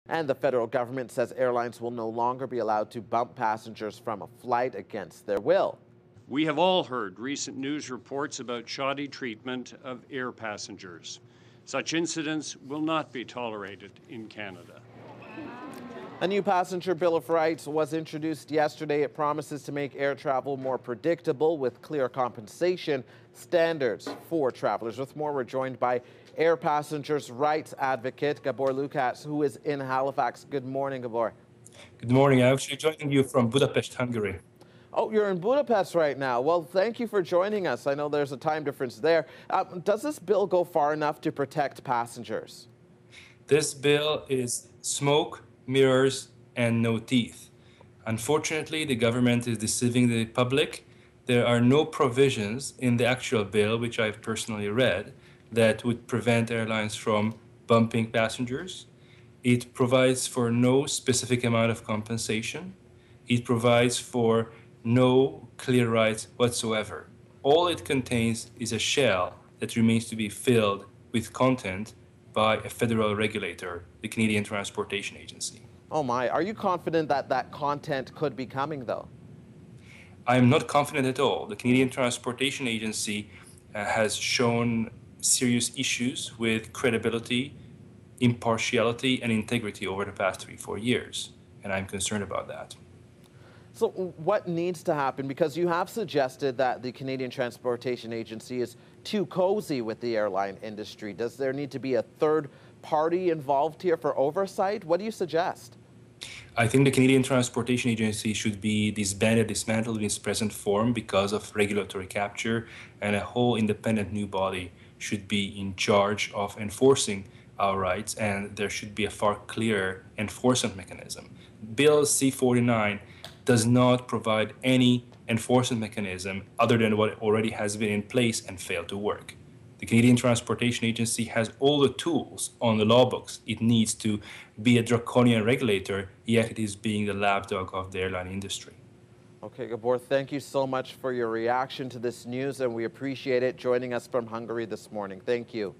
And the federal government says airlines will no longer be allowed to bump passengers from a flight against their will. We have all heard recent news reports about shoddy treatment of air passengers. Such incidents will not be tolerated in Canada. A new passenger Bill of Rights was introduced yesterday. It promises to make air travel more predictable with clear compensation standards for travelers. With more, we're joined by air passengers' rights advocate Gabor Lukács, who is in Halifax. Good morning, Gabor. Good morning. I'm actually joining you from Budapest, Hungary. Oh, you're in Budapest right now. Well, thank you for joining us. I know there's a time difference there. Does this bill go far enough to protect passengers? This bill is smoke, mirrors, and no teeth. Unfortunately, the government is deceiving the public. There are no provisions in the actual bill, which I've personally read, that would prevent airlines from bumping passengers. It provides for no specific amount of compensation. It provides for no clear rights whatsoever. All it contains is a shell that remains to be filled with content by a federal regulator, the Canadian Transportation Agency. Oh my, are you confident that that content could be coming though? I'm not confident at all. The Canadian Transportation Agency has shown serious issues with credibility, impartiality, and integrity over the past 3-4 years, and I'm concerned about that. So what needs to happen? Because you have suggested that the Canadian Transportation Agency is too cozy with the airline industry. Does there need to be a third party involved here for oversight? What do you suggest? I think the Canadian Transportation Agency should be disbanded, dismantled in its present form because of regulatory capture, and a whole independent new body should be in charge of enforcing our rights, and there should be a far clearer enforcement mechanism. Bill C-49 does not provide any enforcement mechanism other than what already has been in place and failed to work. The Canadian Transportation Agency has all the tools on the law books it needs to be a draconian regulator, yet it is being the lapdog of the airline industry. Okay, Gabor, thank you so much for your reaction to this news, and we appreciate it joining us from Hungary this morning. Thank you.